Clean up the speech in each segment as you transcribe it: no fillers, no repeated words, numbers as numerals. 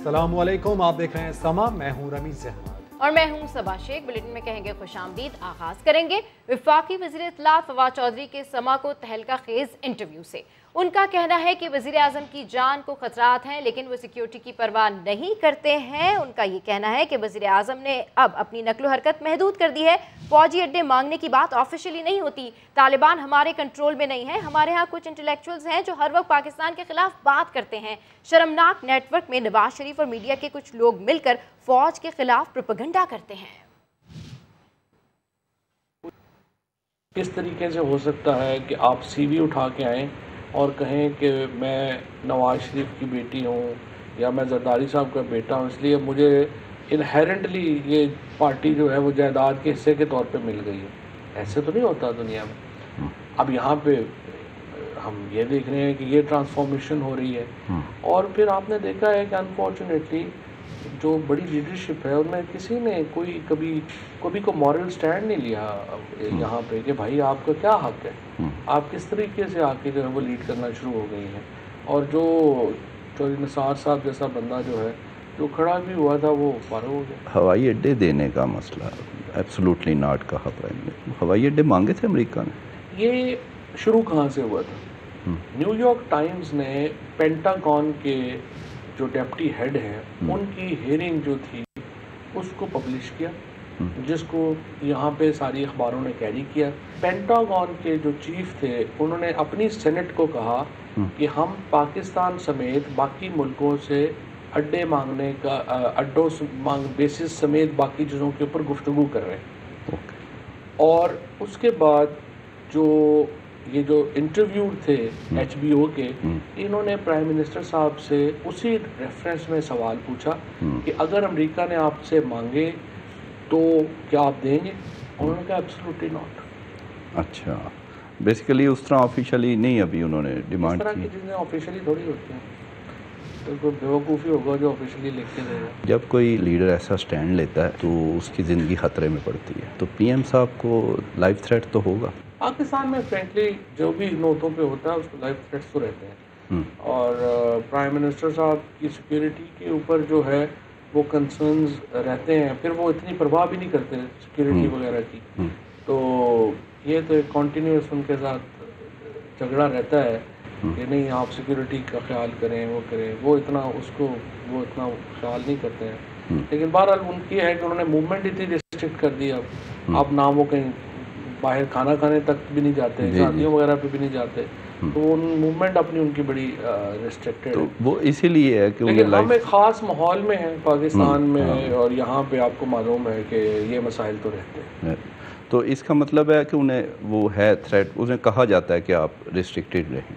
अस्सलामुअलैकुम, आप देख रहे हैं समा। मैं हूं रमीज अहमद और मैं हूं सबा शेख। बुलेटिन में कहेंगे खुशामदीद। आगाज करेंगे वफाकी वज़ीर इत्तलात फवाद चौधरी के समा को तहलका खेज इंटरव्यू से। उनका कहना है कि वज़ीर आज़म की जान को खतरात हैं, लेकिन वो सिक्योरिटी की परवाह नहीं करते हैं। उनका ये कहना है कि वज़ीर आज़म ने अब अपनी नकलो हरकत महदूद कर दी है। फौजी अड्डे मांगने की बात ऑफिशियली नहीं होती। तालिबान हमारे कंट्रोल में नहीं है। हमारे यहाँ कुछ इंटेलेक्चुअल्स हैं जो हर वक्त पाकिस्तान के खिलाफ बात करते हैं। शर्मनाक नेटवर्क में नवाज शरीफ और मीडिया के कुछ लोग मिलकर फौज के खिलाफ प्रोपेगेंडा करते हैं। किस तरीके से हो सकता है कि आप सीवी उठा के आएँ और कहें कि मैं नवाज शरीफ की बेटी हूँ या मैं जरदारी साहब का बेटा हूँ, इसलिए मुझे इनहेरेंटली ये पार्टी जो है वो जायदाद के हिस्से के तौर पे मिल गई है। ऐसे तो नहीं होता दुनिया में। अब यहाँ पे हम ये देख रहे हैं कि ये ट्रांसफॉर्मेशन हो रही है। और फिर आपने देखा है कि अनफॉर्चुनेटली जो बड़ी लीडरशिप है उनमें किसी ने कभी को मॉरल स्टैंड नहीं लिया यहाँ पे कि भाई आपका क्या हक है, आप किस तरीके से आके जो है वो लीड करना शुरू हो गई हैं। और जो चौधरी निसार साहब जैसा बंदा जो है जो खड़ा भी हुआ था वो फारो हो गया। हवाई अड्डे देने का मसला एब्सोल्युटली नॉट कहा प्राइम मिनिस्टर। हवाई अड्डे मांगे थे अमेरिका ने। ये शुरू कहाँ से हुआ था? न्यूयॉर्क टाइम्स ने पेंटागन के जो डेप्टी हेड हैं उनकी हियरिंग जो थी उसको पब्लिश किया, जिसको यहाँ पे सारी अखबारों ने कैरी किया। पेंटागन के जो चीफ थे उन्होंने अपनी सेनेट को कहा कि हम पाकिस्तान समेत बाकी मुल्कों से अड्डे मांगने का अड्डों मांग बेसिस समेत बाकी चीज़ों के ऊपर गुफ्तगू कर रहे हैं। और उसके बाद ये जो इंटरव्यू थे HBO के, इन्होंने प्राइम मिनिस्टर साहब से उसी रेफरेंस में सवाल पूछा कि अगर अमेरिका ने आपसे मांगे तो क्या आप देंगे? उन्होंने कहा एब्सोल्युटली नॉट। अच्छा, बेसिकली उस तरह ऑफिशियली नहीं अभी उन्होंने डिमांड की। इस तरह की चीज़ें ऑफिशियली थोड़ी होती हैं, तो बेवकूफ़ी होगा जो ऑफिशियली लिख के देगा। जब कोई लीडर ऐसा स्टैंड लेता है तो उसकी ज़िंदगी ख़तरे में पड़ती है। तो PM साहब को लाइफ थ्रेट तो होगा। पाकिस्तान में फ्रेंकली जो भी नोटों पे होता है उसको लाइफ थ्रेट्स तो रहते हैं। और प्राइम मिनिस्टर साहब की सिक्योरिटी के ऊपर जो है वो कंसर्न्स रहते हैं, फिर वो इतनी परवाह भी नहीं करते सिक्योरिटी वगैरह की। तो ये तो एक कॉन्टीन्यूस उनके साथ झगड़ा रहता है कि नहीं आप सिक्योरिटी का ख्याल करें, वो करें, वो इतना ख्याल नहीं करते हैं। लेकिन बहरहाल उनकी है कि उन्होंने मूवमेंट इतनी रिस्ट्रिक्ट कर दी। अब ना वो कहीं बाहर खाना खाने तक भी नहीं जाते, शादियों वगैरह पे भी नहीं जाते, तो उन मूवमेंट अपनी उनकी बड़ी रिस्ट्रिक्टेड तो है। वो इसीलिए है कि लेकिन हम एक ख़ास माहौल में हैं पाकिस्तान में, और यहाँ पे आपको मालूम है कि ये मसाइल तो रहते हैं। तो इसका मतलब है कि उन्हें वो है थ्रेट, उन्हें कहा जाता है कि आप रिस्ट्रिक्टेड रहें।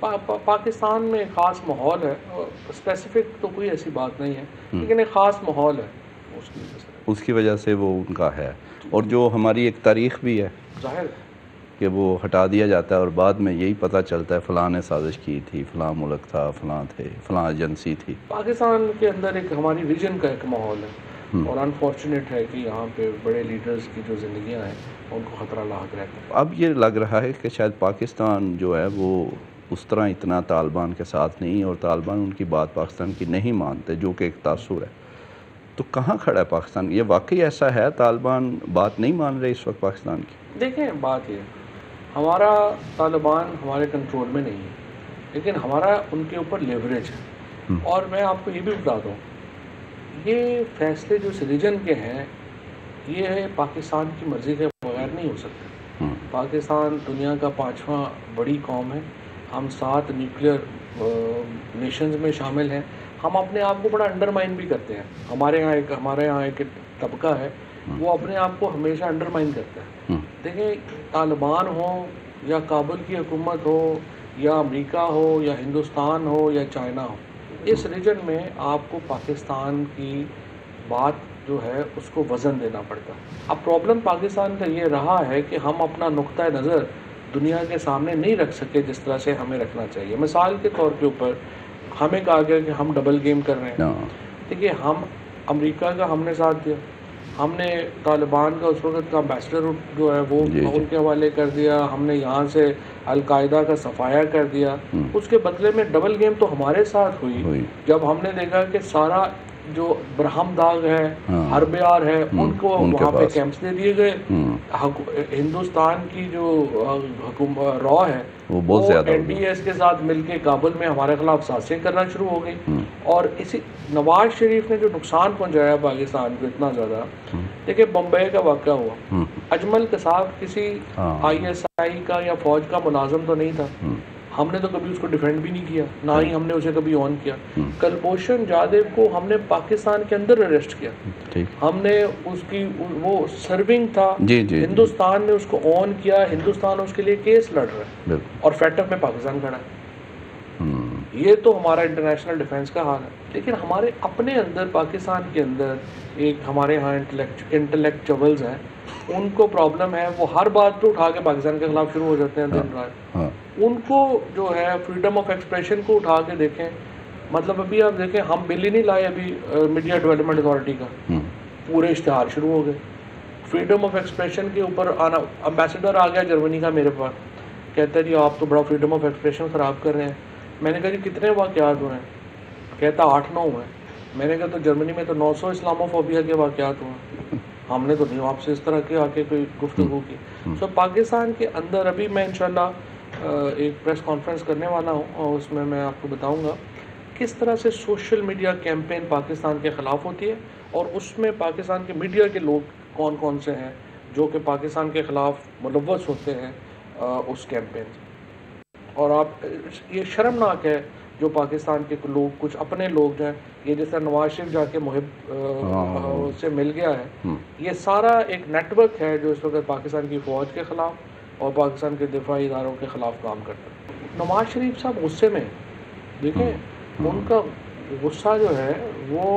पाकिस्तान में एक ख़ास माहौल है, स्पेसिफिक तो कोई ऐसी बात नहीं है, लेकिन एक ख़ास माहौल है, उसकी वजह से वो उनका है। और जो हमारी एक तारीख भी है जाहिर कि वो हटा दिया जाता है और बाद में यही पता चलता है फ़लाँ ने साजिश की थी, फ़लाँ मुल्क था, फ़लाँ थे, फ़लाँ एजेंसी थी। पाकिस्तान के अंदर एक हमारी विजन का एक माहौल है, और अनफॉर्चुनेट है कि यहाँ पे बड़े लीडर्स की जो ज़िंदगियाँ हैं उनको ख़तरा लाक रहता है। अब ये लग रहा है कि शायद पाकिस्तान जो है वो उस तरह इतना तालिबान के साथ नहीं, और तालिबान उनकी बात पाकिस्तान की नहीं मानते, जो कि एक तासुर है। तो कहाँ खड़ा है पाकिस्तान? ये वाकई ऐसा है तालिबान बात नहीं मान रहे इस वक्त पाकिस्तान की? देखें, बात ये हमारा तालिबान हमारे कंट्रोल में नहीं है, लेकिन हमारा उनके ऊपर लेवरेज है। और मैं आपको ये भी बता दूँ, ये फैसले जो रीजन के हैं ये पाकिस्तान की मर्ज़ी के बगैर नहीं हो सकते। पाकिस्तान दुनिया का 5वां बड़ी कौम है, हम 7 न्यूक्लियर नेशंस में शामिल हैं। हम अपने आप को बड़ा अंडरमाइन भी करते हैं। हमारे यहाँ एक तबका है वो अपने आप को हमेशा अंडरमाइन करता है। देखिए, तालिबान हो या काबुल की हुकूमत हो या अमेरिका हो या हिंदुस्तान हो या चाइना हो, इस रीजन में आपको पाकिस्तान की बात जो है उसको वज़न देना पड़ता है। अब प्रॉब्लम पाकिस्तान का ये रहा है कि हम अपना नुक्ता नज़र दुनिया के सामने नहीं रख सके जिस तरह से हमें रखना चाहिए। मिसाल के तौर के ऊपर हमें कहा गया कि हम डबल गेम कर रहे हैं। देखिए, हम अमेरिका का हमने साथ दिया, हमने तालिबान का उस वक्त का एम्बेसडर जो है वो उनके हवाले कर दिया, हमने यहाँ से अलकायदा का सफाया कर दिया। उसके बदले में डबल गेम तो हमारे साथ हुई जब हमने देखा कि सारा जो बरहमदाग है, हरबियार है, उनको वहाँ पे कैंप्स दे दिए गए। हिंदुस्तान की जो रॉ है वो बहुत ज्यादा NDS के साथ मिलके काबुल में हमारे खिलाफ साजिशें करना शुरू हो गई। और इसी नवाज शरीफ ने जो नुकसान पहुंचाया पाकिस्तान को इतना ज़्यादा, देखिए बम्बई का वाक़या हुआ, अजमल कसाब किसी ISI का या फौज का मुलाजम तो नहीं था, हमने तो कभी उसको डिफेंड भी नहीं किया, ना ही हमने उसे कभी ऑन किया। कुलभूषण जाधव को हमने पाकिस्तान के अंदर अरेस्ट किया, हमने उसकी वो सर्विंग था, हिंदुस्तान ने उसको ऑन किया, हिंदुस्तान उसके लिए केस लड़ रहा है और फैटअप में पाकिस्तान खड़ा है। ये तो हमारा इंटरनेशनल डिफेंस का हाल है। लेकिन हमारे अपने अंदर पाकिस्तान के अंदर एक हमारे यहाँ इंटेलेक्चुअल्स हैं, उनको प्रॉब्लम है, वो हर बात को उठा के पाकिस्तान के खिलाफ शुरू हो जाते हैं दिन रात। उनको जो है फ्रीडम ऑफ एक्सप्रेशन को उठा के देखें, मतलब अभी आप देखें हम बिल ही नहीं लाए अभी मीडिया डेवलपमेंट अथॉरिटी का, पूरे इश्तहार शुरू हो गए फ्रीडम ऑफ एक्सप्रेशन के ऊपर आना। एम्बेसडर आ गया जर्मनी का मेरे पास, कहता है जी आप तो बड़ा फ्रीडम ऑफ एक्सप्रेशन ख़राब कर रहे हैं। मैंने कहा जी कितने वाक़यात हुए हैं? कहता 8-9 हुए। मैंने कहा तो जर्मनी में तो 900 इस्लामोफोबिया के वाक़यात हुए, हमने तो नहीं आपसे इस तरह के आके कोई गुफ्तगू की। तो पाकिस्तान के अंदर अभी मैं इंशाल्लाह एक प्रेस कॉन्फ्रेंस करने वाला हूँ और उसमें मैं आपको बताऊँगा किस तरह से सोशल मीडिया कैंपेन पाकिस्तान के ख़िलाफ़ होती है और उसमें पाकिस्तान के मीडिया के लोग कौन कौन से हैं जो कि पाकिस्तान के ख़िलाफ़ मुलव्वस होते हैं उस कैंपेन से। और आप ये शर्मनाक है जो पाकिस्तान के लोग, कुछ अपने लोग हैं, ये जैसा नवाज शरीफ जाके मुहिब से मिल गया है, ये सारा एक नेटवर्क है जो इस वक्त पाकिस्तान की फ़ौज के ख़िलाफ़ और पाकिस्तान के दिफाई इदारों के ख़िलाफ़ काम करता है। नवाज शरीफ साहब गुस्से में, देखें उनका गुस्सा जो है वो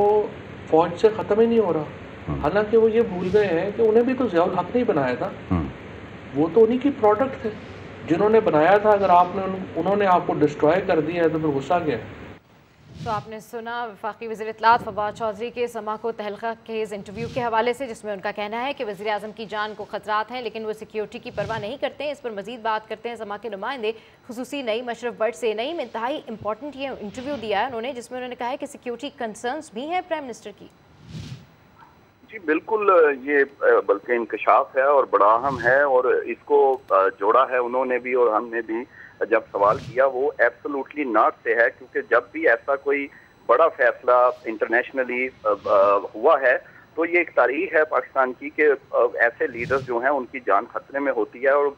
फ़ौज से ख़त्म ही नहीं हो रहा। हालांकि वो ये भूल गए हैं कि उन्हें भी तो ज़ियाउल हक नहीं बनाया था, वो तो उन्हीं की प्रोडक्ट थे जिन्होंने बनाया था। अगर आपने उन्होंने आपको डिस्ट्रॉय कर दिया है तो फिर गुस्सा क्या है? तो आपने सुना वफाकी वज़ीर इत्तलात फवाद चौधरी के समा को तहलका खेज़ इंटरव्यू के हवाले से, जिसमें उनका कहना है कि वज़ीर आज़म की जान को खतरात हैं लेकिन वो सिक्योरिटी की परवाह नहीं करते हैं। इस पर मजीद बात करते हैं समा के नुमाइंदे खुसूसी नईम अशरफ बट से। नईम, इंतहाई इंपॉर्टेंट ये इंटरव्यू दिया है उन्होंने, जिसमें उन्होंने कहा है कि सिक्योरिटी कंसर्न्स भी हैं प्राइम मिनिस्टर की। जी बिल्कुल, ये बल्कि इंकशाफ है और बड़ा अहम है और इसको जोड़ा है उन्होंने भी और हमने भी जब सवाल किया वो एब्सोल्युटली नॉट से है, क्योंकि जब भी ऐसा कोई बड़ा फैसला इंटरनेशनली हुआ है तो ये एक तारीख है पाकिस्तान की कि ऐसे लीडर्स जो हैं उनकी जान खतरे में होती है। और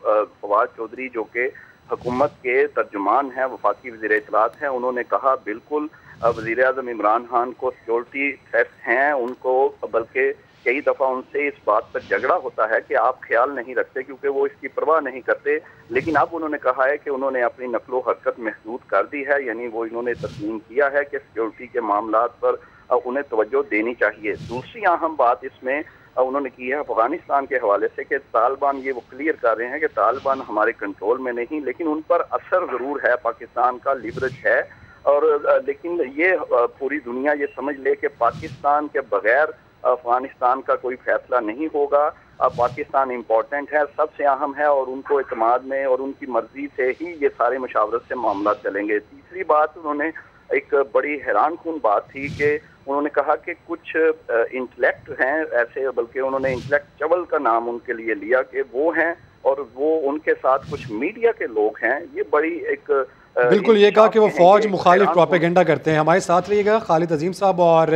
फवाद चौधरी जो कि हुकूमत के तर्जुमान हैं, वफाकी वज़ीर इत्तलात हैं, उन्होंने कहा बिल्कुल वज़ीर आज़म इमरान खान को सिक्योरिटी थ्रेट्स हैं, उनको बल्कि कई दफ़ा उनसे इस बात पर झगड़ा होता है कि आप ख्याल नहीं रखते क्योंकि वो इसकी परवाह नहीं करते। लेकिन अब उन्होंने कहा है कि उन्होंने अपनी नकलो हरकत महदूद कर दी है, यानी वो इन्होंने तस्लीम किया है कि सिक्योरिटी के मामलात पर उन्हें तवज्जो देनी चाहिए। दूसरी अहम बात इसमें उन्होंने की है अफगानिस्तान के हवाले से कि तालिबान, ये वो क्लियर कर रहे हैं कि तालिबान हमारे कंट्रोल में नहीं, लेकिन उन पर असर ज़रूर है, पाकिस्तान का लिवरेज है। और लेकिन ये पूरी दुनिया ये समझ ले कि पाकिस्तान के बगैर अफगानिस्तान का कोई फैसला नहीं होगा। पाकिस्तान इम्पोर्टेंट है, सबसे अहम है और उनको एतमाद में और उनकी मर्जी से ही ये सारे मशावरत से मामला चलेंगे। तीसरी बात उन्होंने एक बड़ी हैरान कुन बात थी कि उन्होंने कहा कि कुछ इंटेलेक्ट हैं ऐसे, बल्कि उन्होंने इंटेलेक्चुअल का नाम उनके लिए लिया कि वो हैं और वो उनके साथ कुछ मीडिया के लोग हैं। ये बड़ी एक बिल्कुल ये कहा कि वो फौज मुखालिफ प्रोपेगेंडा करते हैं। हमारे साथ रहिएगा खालिद अजीम साहब और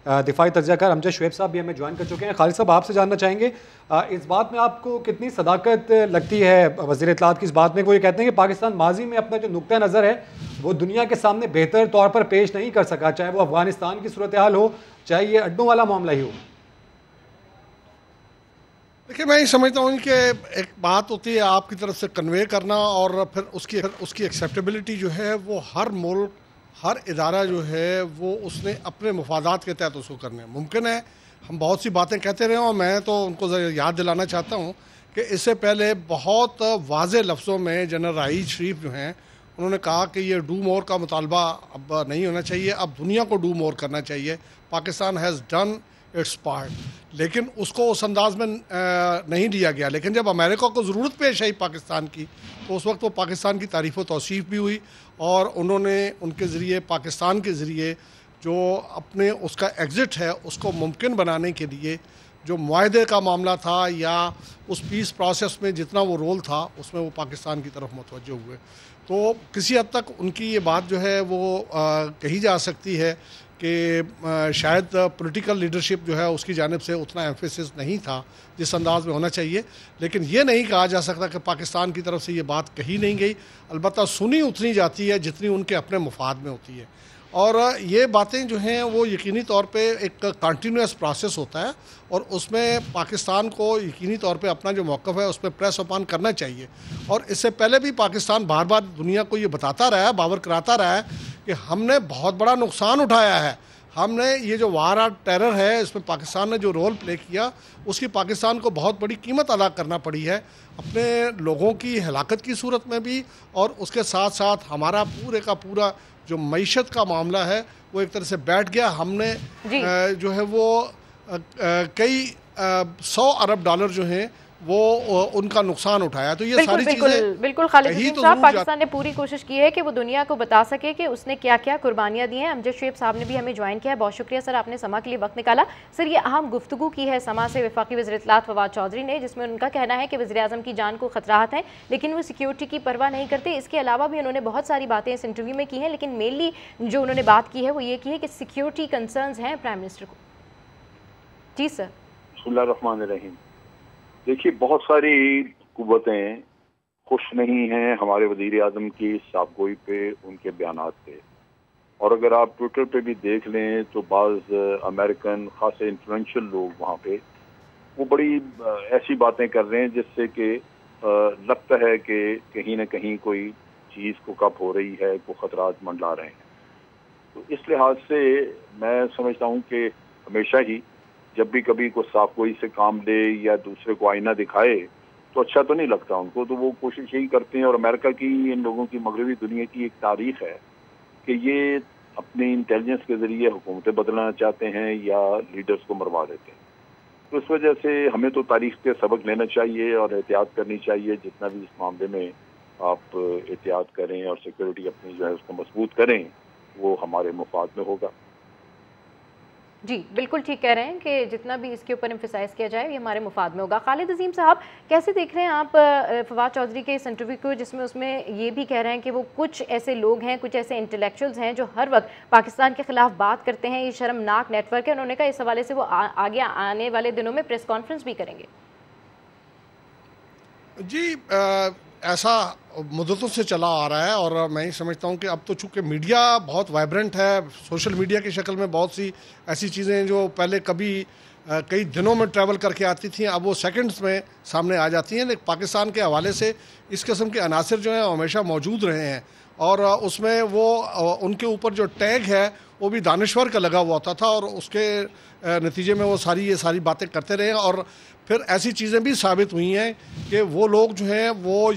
दिफाई तज्ज़ियाकार अमजद शुएब साहब भी हमें ज्वाइन कर चुके हैं। खालिद साहब, आपसे जानना चाहेंगे इस बात में आपको कितनी सदाकत लगती है वज़ीर इत्तलात की इस बात में? वो ये कहते हैं कि पाकिस्तान माजी में अपना जो नुक्ता नज़र है वो दुनिया के सामने बेहतर तौर पर पेश नहीं कर सका, चाहे वो अफगानिस्तान की सूरत हाल हो, चाहे ये अड्डों वाला मामला ही हो। देखिए, मैं ये समझता हूँ कि एक बात होती है आपकी तरफ से कन्वे करना और फिर उसकी एक्सेप्टेबिलिटी जो है वो हर मुल्क, हर इदारा जो है वो उसने अपने मफादात के तहत उसको करने। मुमकिन है हम बहुत सी बातें कहते रहे और मैं तो उनको याद दिलाना चाहता हूँ कि इससे पहले बहुत वाज़े लफ्ज़ों में जनरल राहील शरीफ जो हैं उन्होंने कहा कि ये डू मोर का मुतालबा अब नहीं होना चाहिए, अब दुनिया को डू मोर करना चाहिए। Pakistan has done it's part. लेकिन उसको उस अंदाज में नहीं लिया गया। लेकिन जब अमेरिका को ज़रूरत पेश आई पाकिस्तान की, तो उस वक्त वो पाकिस्तान की तारीफ़ व तौसीफ़ भी हुई, और उन्होंने उनके ज़रिए, पाकिस्तान के ज़रिए जो अपने उसका एग्ज़िट है उसको मुमकिन बनाने के लिए जो मुआहदे का मामला था या उस पीस प्रोसेस में जितना वो रोल था, उसमें वो पाकिस्तान की तरफ मुतवज्जो हुए। तो किसी हद तक उनकी ये बात जो है वो कही जा सकती है कि शायद पॉलिटिकल लीडरशिप जो है उसकी जानिब से उतना एम्फेसिस नहीं था जिस अंदाज में होना चाहिए। लेकिन ये नहीं कहा जा सकता कि पाकिस्तान की तरफ से ये बात कही नहीं गई, अलबत्ता सुनी उतनी जाती है जितनी उनके अपने मुफाद में होती है। और ये बातें जो हैं वो यकीनी तौर पे एक कंटिन्यूस प्रोसेस होता है, और उसमें पाकिस्तान को यकीनी तौर पे अपना जो मौक़िफ़ है उस पर प्रेस अपॉन करना चाहिए। और इससे पहले भी पाकिस्तान बार बार दुनिया को ये बताता रहा है, बावर कराता रहा है कि हमने बहुत बड़ा नुकसान उठाया है, हमने ये जो वार ऑन टेरर है इसमें पाकिस्तान ने जो रोल प्ले किया उसकी पाकिस्तान को बहुत बड़ी कीमत अदा करना पड़ी है, अपने लोगों की हलाकत की सूरत में भी, और उसके साथ साथ हमारा पूरे का पूरा जो मईशत का मामला है वो एक तरह से बैठ गया। हमने जो है वो कई 100 अरब डॉलर जो हैं वो उनका नुकसान उठाया। तो ये सारी चीजें बिल्कुल खालिद अजीम साहब, पाकिस्तान ने पूरी कोशिश की है कि वो दुनिया को बता सके कि उसने क्या क्या कुर्बानियां दी हैं। अमजद शुएब साहब ने भी हमें ज्वाइन किया है, बहुत शुक्रिया सर, आपने समा के लिए वक्त निकाला। सर, ये अहम गुफ्तगू की है समा से वफाकी वज़ीर इत्तलात फवाद चौधरी ने, जिसमें उनका कहना है कि वज़ीर आज़म की जान को खतरात हैं लेकिन वो सिक्योरिटी की परवाह नहीं करते। इसके अलावा भी उन्होंने बहुत सारी बातें इस इंटरव्यू में की हैं, लेकिन मेनली जो उन्होंने बात की है वो ये की है कि सिक्योरिटी कंसर्न्स हैं प्राइम मिनिस्टर को। जी सर। बिस्मिल्लाहिर्रहमानिर्रहीम। देखिए, बहुत सारी कुव्वतें खुश नहीं हैं हमारे वज़ीर आज़म की साफ़गोई पे, उनके बयानात पे। और अगर आप ट्विटर पे भी देख लें तो बाज़ अमेरिकन खासे इन्फ्लुएंशियल लोग वहाँ पे वो बड़ी ऐसी बातें कर रहे हैं जिससे कि लगता है कि कहीं ना कहीं कोई चीज़ को कब हो रही है, को ख़तरात मंडला रहे हैं। तो इस लिहाज से मैं समझता हूँ कि हमेशा ही जब भी कभी कोई साफ़गोई से काम ले या दूसरे को आईना दिखाए तो अच्छा तो नहीं लगता उनको, तो वो कोशिश यही करते हैं। और अमेरिका की, इन लोगों की, मगरबी दुनिया की एक तारीख है कि ये अपनी इंटेलिजेंस के ज़रिए हुकूमतें बदलना चाहते हैं या लीडर्स को मरवा देते हैं। तो इस वजह से हमें तो तारीख के सबक लेना चाहिए और एहतियात करनी चाहिए। जितना भी इस मामले में आप एहतियात करें और सिक्योरिटी अपनी जो है उसको मजबूत करें, वो हमारे मुफाद में होगा। जी बिल्कुल ठीक कह रहे हैं कि जितना भी इसके ऊपर एम्फसाइज किया जाए ये हमारे मुफाद में होगा। खालिद अजीम साहब, कैसे देख रहे हैं आप फवाद चौधरी के इस इंटरव्यू को, जिसमें उसमें ये भी कह रहे हैं कि वो कुछ ऐसे लोग हैं, कुछ ऐसे इंटेलेक्चुअल्स हैं जो हर वक्त पाकिस्तान के खिलाफ बात करते हैं, ये शर्मनाक नेटवर्क है। उन्होंने कहा इस हवाले से वो आगे आने वाले दिनों में प्रेस कॉन्फ्रेंस भी करेंगे। जी ऐसा मुद्दतों से चला आ रहा है, और मैं ही समझता हूँ कि अब तो चूँकि मीडिया बहुत वाइब्रेंट है, सोशल मीडिया की शक्ल में बहुत सी ऐसी चीज़ें जो पहले कभी कई दिनों में ट्रैवल करके आती थी, अब वो सेकंड्स में सामने आ जाती हैं। लेकिन पाकिस्तान के हवाले से इस किस्म के अनासर जो हैं हमेशा मौजूद रहे हैं, और उसमें वो उनके ऊपर जो टैग है वो भी दानिश्वर का लगा हुआ होता था, और उसके नतीजे में वो ये सारी बातें करते रहे। और फिर ऐसी चीज़ें भी साबित हुई हैं कि वो लोग जो हैं वो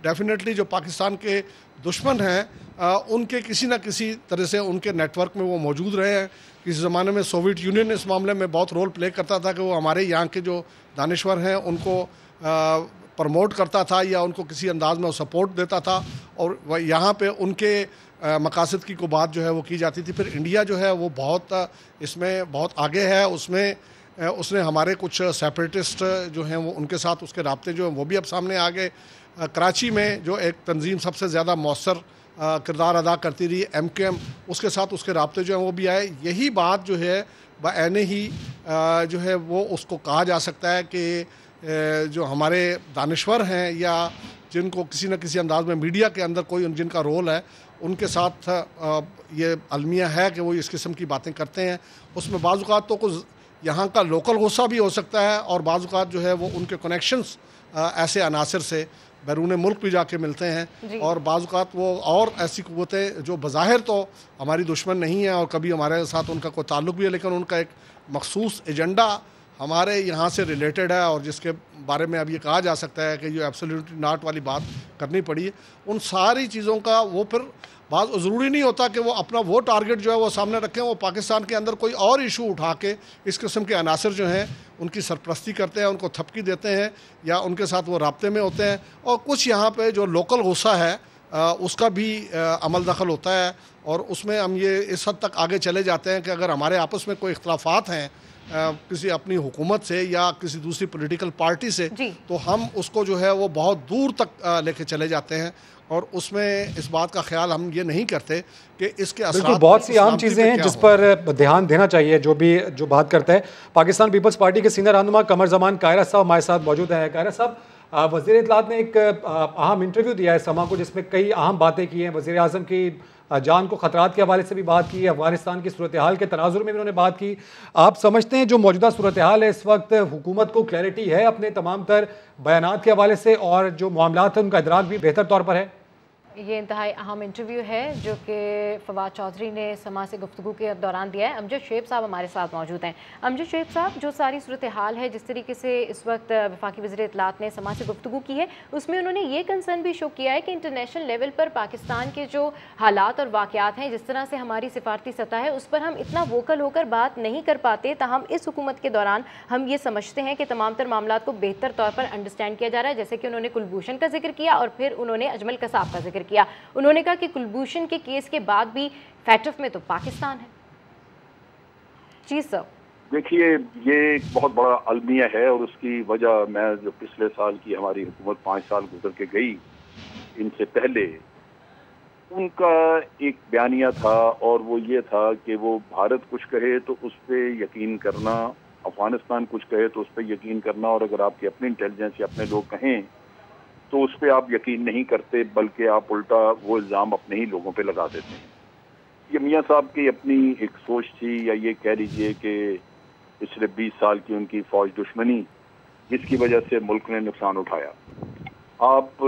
डेफिनेटली जो पाकिस्तान के दुश्मन हैं उनके किसी न किसी तरह से उनके नेटवर्क में वो मौजूद रहे हैं। किसी ज़माने में सोवियत यूनियन इस मामले में बहुत रोल प्ले करता था कि वो हमारे यहाँ के जो दानिश्वर हैं उनको प्रमोट करता था या उनको किसी अंदाज में वो सपोर्ट देता था, और यहाँ पे उनके मकासद की को बात जो है वो की जाती थी। फिर इंडिया जो है वो बहुत इसमें बहुत आगे है, उसने हमारे कुछ सेपरेटिस्ट जो हैं वो उनके साथ उसके राब्ते जो हैं वो भी अब सामने आ गए। कराची में जो एक तंजीम सबसे ज़्यादा मौसर किरदार अदा करती रही MKM, उसके साथ उसके राब्ते जो हैं वो भी आए। यही बात जो है बाने ही जो है वो उसको कहा जा सकता है कि जो हमारे दानिश्वर हैं या जिनको किसी न किसी अंदाज में मीडिया के अंदर कोई जिनका रोल है, उनके साथ ये अलमिया है कि वो इस किस्म की बातें करते हैं। उसमें बाज़ औक़ात तो कुछ यहाँ का लोकल गुस्सा भी हो सकता है, और बाज़ औक़ात जो है वो उनके कनेक्शंस ऐसे अनासर से बैरून मुल्क भी जाके मिलते हैं, और बाज़ औक़ात वो और ऐसी क़ुव्वतें जो बज़ाहिर तो हमारी दुश्मन नहीं है और कभी हमारे साथ उनका कोई ताल्लुक़ भी है, लेकिन उनका एक मखसूस एजेंडा हमारे यहाँ से रिलेटेड है और जिसके बारे में अब ये कहा जा सकता है कि जो एब्सोल्युटली नॉट वाली बात करनी पड़ी है, उन सारी चीज़ों का वो फिर बात ज़रूरी नहीं होता कि वो अपना वो टारगेट जो है वो सामने रखें, वो पाकिस्तान के अंदर कोई और इशू उठा के इस किस्म के अनासर जो हैं उनकी सरपरस्ती करते हैं, उनको थपकी देते हैं या उनके साथ वो राब्ते में होते हैं। और कुछ यहाँ पे जो लोकल गुस्सा है उसका भी अमल दखल होता है और उसमें हम ये इस हद तक आगे चले जाते हैं कि अगर हमारे आपस में कोई इख्तलाफात हैं किसी अपनी हुकूमत से या किसी दूसरी पॉलिटिकल पार्टी से, तो हम उसको जो है वो बहुत दूर तक लेके चले जाते हैं और उसमें इस बात का ख्याल हम ये नहीं करते कि इसके बिल्कुल बहुत सी आम चीज़ें हैं जिस पर ध्यान देना चाहिए। जो बात करता है पाकिस्तान पीपल्स पार्टी के सीनियर रहनुमा कमर जमान कायरा साहब हमारे साथ मौजूद हैं। कायरा साहब, वज़ीर इत्तलात ने एक अहम इंटरव्यू दिया है समा को जिसमें कई अहम बातें की हैं। वज़ीर आज़म की जान को ख़तरात के हवाले से भी बात की, अफ़गानिस्तान की सूरत हाल के तनाजुर में भी उन्होंने बात की। आप समझते हैं जो मौजूदा सूरत हाल है इस वक्त हुकूमत को क्लैरिटी है अपने तमाम तर बयानात के हवाले से और जो मामलात हैं उनका इदराक भी बेहतर तौर पर है? ये इंतहाई अहम इंटरव्यू है जो कि फवाद चौधरी ने समा से गुफ्तगू के दौरान दिया है। अमजद शुएब साहब हमारे साथ मौजूद हैं। अमजद शुएब साहब, जो सारी सूरत हाल है, जिस तरीके से इस वक्त वफाकी वज़ीर इत्तलात ने समा से गुफ्तगू की है, उसमें उन्होंने ये कंसर्न भी शो किया है कि इंटरनेशनल लेवल पर पाकिस्तान के जो हालात और वाक़यात हैं, जिस तरह से हमारी सिफारती सतह है उस पर हम इतना वोकल होकर बात नहीं कर पाते। ताहम इस हुकूमत के दौरान हम ये समझते हैं कि तमाम तर मामलात को बेहतर तौर पर अंडरस्टैंड किया जा रहा है। जैसे कि उन्होंने कुलभूषण का जिक्र किया और फिर उन्होंने अजमल कसाब का जिक्र किया। उन्होंने कहा कि कुलभूषण के केस के बाद भी फैटफ में तो पाकिस्तान है। जी सर, देखिए ये एक बहुत बड़ा अलमिया है और उसकी वजह मैं जो पिछले साल की हमारी हुकूमत 5 साल गुजर के गई, इनसे पहले उनका एक बयानिया था और वो ये था कि वो भारत कुछ कहे तो उस पर यकीन करना, अफगानिस्तान कुछ कहे तो उस पर यकीन करना, और अगर आपकी अपनी इंटेलिजेंस या अपने लोग कहें तो उस पर आप यकीन नहीं करते बल्कि आप उल्टा वो इल्ज़ाम अपने ही लोगों पे लगा देते हैं। ये मियाँ साहब की अपनी एक सोच थी, या ये कह लीजिए कि पिछले 20 साल की उनकी फौज दुश्मनी, जिसकी वजह से मुल्क ने नुकसान उठाया। आप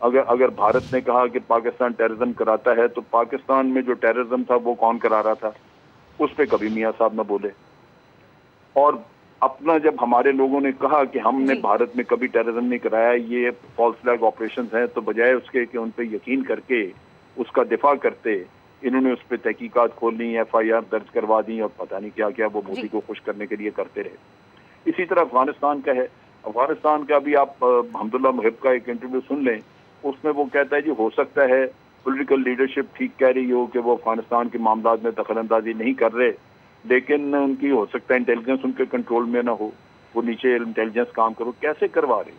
अगर भारत ने कहा कि पाकिस्तान टेररिज्म कराता है, तो पाकिस्तान में जो टेररिज्म था वो कौन करा रहा था, उस पर कभी मियाँ साहब न बोले। और अपना जब हमारे लोगों ने कहा कि हमने भारत में कभी टेररिज्म नहीं कराया, ये फॉल्स फ्लैग ऑपरेशन हैं, तो बजाय उसके कि उन पे यकीन करके उसका दिफा करते, इन्होंने उस पर तहकीकात खोल ली, FIR दर्ज करवा दी और पता नहीं क्या क्या वो मोदी को खुश करने के लिए करते रहे। इसी तरह अफगानिस्तान का है। अफगानिस्तान का भी आप हमदुल्ला मुहिब का एक इंटरव्यू सुन लें, उसमें वो कहता है जी हो सकता है पॉलिटिकल लीडरशिप ठीक कह रही हो कि वो अफगानिस्तान के मामलात में दखलंदाजी नहीं कर रहे, लेकिन उनकी हो सकता है इंटेलिजेंस उनके कंट्रोल में ना हो, वो नीचे इंटेलिजेंस काम करो। कैसे करवा रही?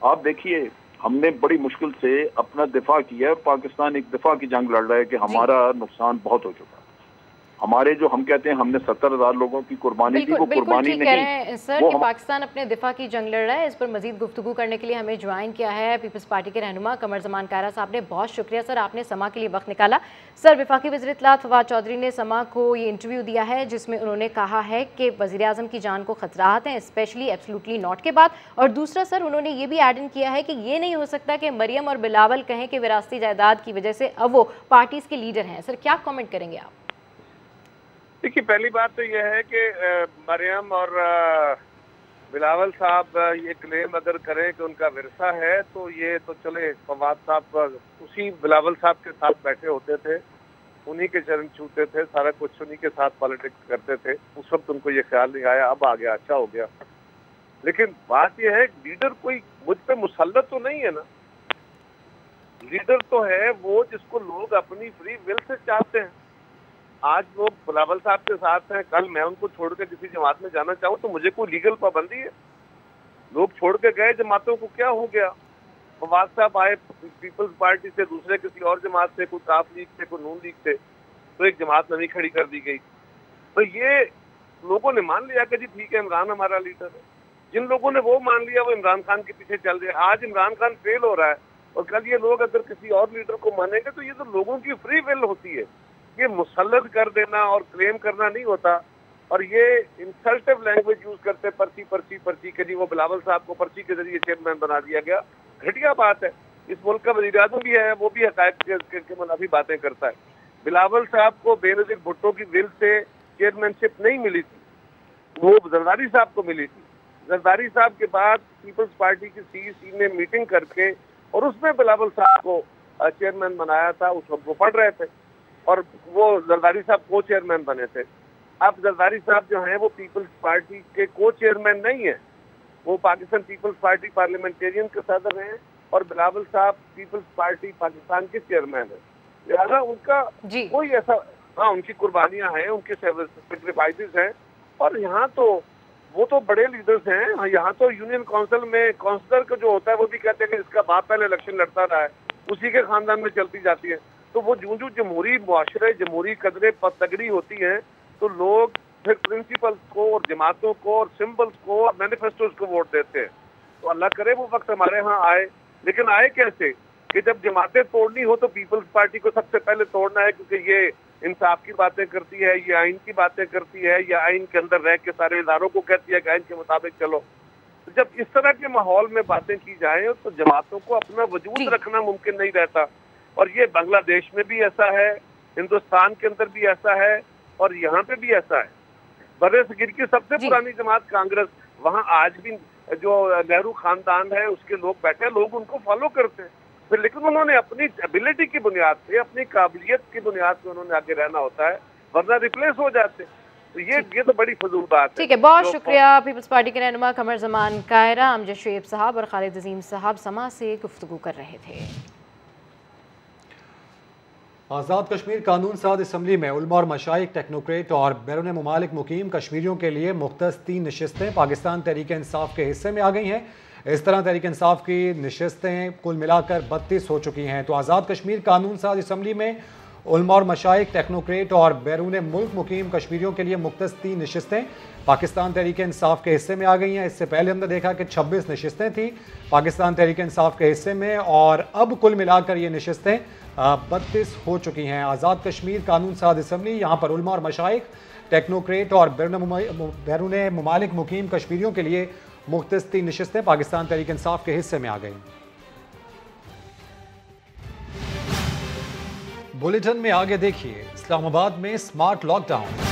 आप देखिए, हमने बड़ी मुश्किल से अपना दिफा किया है। पाकिस्तान एक दिफा की जंग लड़ रहा है कि हमारा नुकसान बहुत हो चुका है। हमारे जो हम कहते हैं हमने 70,000 लोगों की कुर्बानी दी, वो कुर्बानी नहीं। कह रहे हैं सर कि पाकिस्तान अपने दिफा की जंग लड़ रहा है। इस पर मजीद गुफ्तगू करने के लिए हमें ज्वाइन किया है पीपल्स पार्टी के रहनुमा कमर जमान कायरा साहब ने। बहुत शुक्रिया सर, आपने समा के लिए वक्त निकाला। सर, वफाकी वज़ीर इत्तलात फवाद चौधरी ने समा को ये इंटरव्यू दिया है जिसमें उन्होंने कहा है कि वज़ीर आज़म की जान को खतरात हैं, स्पेशली एब्सोल्युटली नॉट के बाद। और दूसरा सर, उन्होंने ये भी ऐड इन किया है कि ये नहीं हो सकता कि मरियम और बिलावल कहें कि विरासती जायदाद की वजह से अब वो पार्टीज़ के लीडर हैं। सर, क्या कमेंट करेंगे आप? देखिए, पहली बात तो यह है कि मरियम और बिलावल साहब ये क्लेम अगर करें कि उनका विरसा है, तो ये तो चले, फवाद साहब उसी बिलावल साहब के साथ बैठे होते थे, उन्हीं के चरण छूते थे, सारा कुछ उन्हीं के साथ पॉलिटिक्स करते थे। उस वक्त उनको ये ख्याल नहीं आया, अब आ गया, अच्छा हो गया। लेकिन बात यह है, लीडर कोई मुझ पे मुसल्लत तो नहीं है ना। लीडर तो है वो जिसको लोग अपनी फ्री विल से चाहते हैं। आज लोग बिलावल साहब के साथ हैं, कल मैं उनको छोड़ के किसी जमात में जाना चाहूँ तो मुझे कोई लीगल पाबंदी है? लोग छोड़ के गए जमातों को, क्या हो गया? फवाद साहब आए पीपल्स पार्टी से, दूसरे किसी और जमात से, कोई काफ लीग से, कोई नून लीग से, तो एक जमात नवी खड़ी कर दी गई। तो ये लोगों ने मान लिया कि जी ठीक है, इमरान हमारा लीडर है। जिन लोगों ने वो मान लिया वो इमरान खान के पीछे चल रहे हैं। आज इमरान खान फेल हो रहा है और कल ये लोग अगर किसी और लीडर को मानेंगे, तो ये तो लोगों की फ्री विल होती है। ये मुसल्लत कर देना और क्लेम करना नहीं होता। और ये इंसल्टिव लैंग्वेज यूज करते, पर्ची पर्ची पर्ची के जी वो बिलावल साहब को पर्ची के जरिए चेयरमैन बना दिया गया। घटिया बात है। इस मुल्क का वज़ीर आज़म भी है, वो भी हक़ाइक़ के मुनाफी बातें करता है। बिलावल साहब को बेनज़ीर भुट्टो की विल से चेयरमैनशिप नहीं मिली थी, वो जरदारी साहब को मिली थी। जरदारी साहब के बाद पीपल्स पार्टी की सीईसी ने मीटिंग करके और उसमें बिलावल साहब को चेयरमैन बनाया था। उस वक्त वो पढ़ रहे थे और वो जरदारी साहब को चेयरमैन बने थे। अब जरदारी साहब जो हैं वो पीपल्स पार्टी के को चेयरमैन नहीं है, वो पाकिस्तान पीपल्स पार्टी पार्लियामेंटेरियन के सदर हैं और बिलावल साहब पीपल्स पार्टी पाकिस्तान के चेयरमैन है। लिहाजा उनका कोई ऐसा, हाँ उनकी कुर्बानियां हैं, उनके सेक्रीफाइसेस हैं और यहाँ तो वो तो बड़े लीडर्स हैं। यहाँ तो यूनियन काउंसिल में काउंसलर का जो होता है वो भी कहते हैं कि इसका बाप पहले इलेक्शन लड़ता रहा है, उसी के खानदान में चलती जाती है। तो वो जो जमहूरी मुआशरे, जमहूरी कदरें तगड़ी होती हैं तो लोग फिर प्रिंसिपल्स को और जमातों को और सिंबल्स को और मैनिफेस्टोज को वोट देते हैं। तो अल्लाह करे वो वक्त हमारे यहाँ आए, लेकिन आए कैसे कि जब जमातें तोड़नी हो तो पीपल्स पार्टी को सबसे पहले तोड़ना है, क्योंकि ये इंसाफ की बातें करती है, ये आइन की बातें करती है, ये आइन के अंदर रह के सारे इदारों को कहती है कि आइन के मुताबिक चलो। तो जब इस तरह के माहौल में बातें की जाए तो जमातों को अपना वजूद रखना मुमकिन नहीं रहता। और ये बांग्लादेश में भी ऐसा है, हिंदुस्तान के अंदर भी ऐसा है और यहाँ पे भी ऐसा है। बर्रे-सगीर की सबसे पुरानी जमात कांग्रेस, वहाँ आज भी जो नेहरू खानदान है उसके लोग बैठे, लोग उनको फॉलो करते हैं फिर, लेकिन उन्होंने अपनी एबिलिटी की बुनियाद पे, अपनी काबिलियत की बुनियाद पे उन्होंने आगे रहना होता है, वरना रिप्लेस हो जाते। तो ये तो बड़ी फजूल बात है। ठीक है, बहुत शुक्रिया पीपल्स पार्टी के रहनुमा कमर जमान कायरा, अमजद शुएब साहब और खालिद अजीम साहब समा से गुफ्तगू कर रहे थे। आज़ाद कश्मीर कानून साज असम्बली में उलमा और मशाइख, टेक्नोक्रेट और बैरून मुमालिक मुकीम कश्मीरियों के लिए मुख्तस 3 नशिस्तें पाकिस्तान तहरीक इंसाफ के हिस्से में आ गई हैं। इस तरह तहरीक इंसाफ की नशिस्तें कुल मिलाकर 32 हो चुकी हैं। तो आज़ाद कश्मीर कानून साज असम्बली में उलमा और मशाइख, टेक्नोक्रेट और बैरून मुल्क मुकीम कश्मीरियों के लिए मुख्तस 3 नशिस्तें पाकिस्तान तहरीक इंसाफ के हिस्से में आ गई हैं। इससे पहले हमने देखा कि 26 नशिस्तें थी पाकिस्तान तहरीक इंसाफ के हिस्से में और अब कुल मिलाकर ये नशिस्तें 32 हो चुकी हैं। आज़ाद कश्मीर कानून साज असम्बली, यहाँ पर उलमा और मशाइख, टेक्नोक्रेट और बैरून मुमालिक मुकीम कश्मीरियों के लिए मुख्तस 3 नशिस्तें पाकिस्तान तहरीक इंसाफ के हिस्से में आ गई। बुलेटिन में आगे देखिए, इस्लामाबाद में स्मार्ट लॉकडाउन।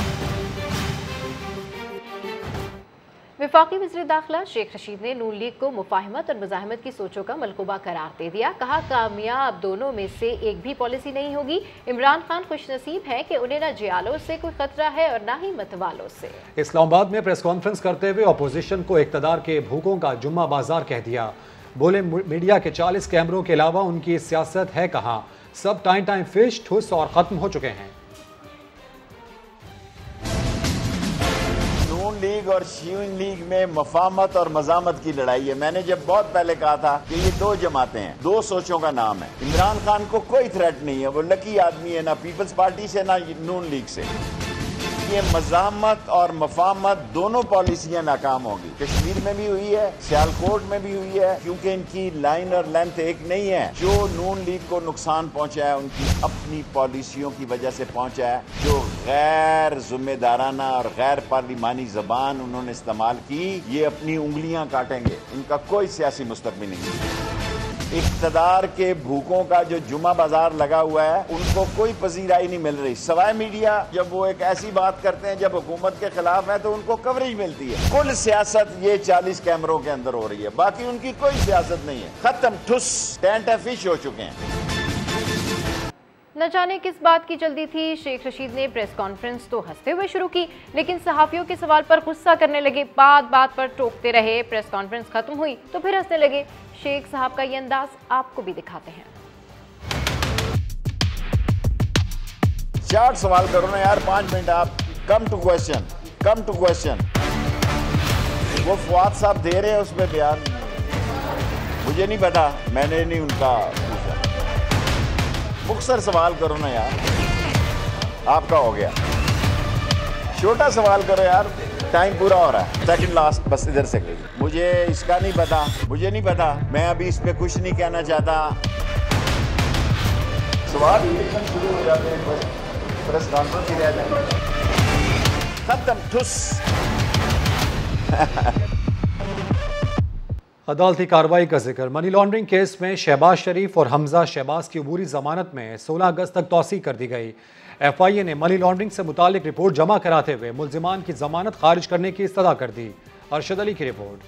वफाकी वज़ीर दाखिला शेख रशीद ने नून लीग को मुफाहमत और मुज़ाहमत की सोचों का मलकूबा करार दे दिया। कहा कामयाब दोनों में से एक भी पॉलिसी नहीं होगी। इमरान खान खुशनसीब है कि उन्हें न जियालों से कोई खतरा है और न ही मतवालों से। इस्लामाबाद में प्रेस कॉन्फ्रेंस करते हुए अपोजिशन को इक़्तिदार के भूखों का जुम्मा बाजार कह दिया। बोले मीडिया के 40 कैमरों के अलावा उनकी सियासत है कहाँ, सब टाइम फिश ठुस और ख़त्म हो चुके हैं। नून लीग और शियून लीग में मफामत और मजामत की लड़ाई है। मैंने जब बहुत पहले कहा था कि ये 2 जमातें हैं, 2 सोचों का नाम है। इमरान खान को कोई थ्रेट नहीं है, वो लकी आदमी है, ना पीपल्स पार्टी से ना नून लीग से। ये मजामत और मफामत दोनों पॉलिसियां नाकाम होगी। कश्मीर में भी हुई है, सियालकोट में भी हुई है, क्योंकि इनकी लाइन और लेंथ एक नहीं है। जो नून लीग को नुकसान पहुंचा है उनकी अपनी पॉलिसियों की वजह से पहुंचा है, जो गैर जिम्मेदाराना और गैर पार्लिमानी जबान उन्होंने इस्तेमाल की, ये अपनी उंगलियां काटेंगे। इनका कोई सियासी मुस्तकबिल नहीं। इक़्तिदार के भूखों का जो जुमा बाजार लगा हुआ है उनको कोई पजीराई नहीं मिल रही, सवाए मीडिया जब वो एक ऐसी बात करते हैं जब हुकूमत के खिलाफ है तो उनको कवरेज मिलती है। कुल सियासत ये 40 कैमरों के अंदर हो रही है, बाकी उनकी कोई सियासत नहीं है। खत्म, ठुस, टेंट फिश हो चुके हैं। न जाने किस बात की जल्दी थी। शेख रशीद ने प्रेस कॉन्फ्रेंस तो हंसते हुए शुरू की, लेकिन सहाफियों के सवाल पर गुस्सा करने लगे, बात बात पर टोकते रहे। प्रेस कॉन्फ्रेंस खत्म हुई तो फिर हंसने लगे। शेख साहब का ये अंदाज आपको भी दिखाते हैं। 4 सवाल करो ना यार, 5 मिनट। आप come to question, come to question. वो फवाद साहब दे रहे हैं उसमें बयान, मुझे नहीं पता, मैंने नहीं उनका पूछा। मुख्तसर सवाल करो ना यार, आपका हो गया। छोटा सवाल करो यार, टाइम पूरा हो रहा है। सेकंड लास्ट, बस इधर से गई। मुझे इसका नहीं पता, मुझे नहीं पता, मैं अभी इस पे कुछ नहीं कहना चाहता। सवाल शुरू हो जाते हैं, प्रेस कॉन्फ्रेंस ही रह जाए। खत्म, ठुस। अदालती कार्रवाई का जिक्र। मनी लॉन्ड्रिंग केस में शहबाज शरीफ और हमजा शहबाज की अबूरी जमानत में 16 अगस्त तक तौसी कर दी गई। FIA ने मनी लॉन्ड्रिंग से मुतालिक रिपोर्ट जमा कराते हुए मुल्जिमान की जमानत खारिज करने की इस्तदा कर दी। अरशद अली की रिपोर्ट।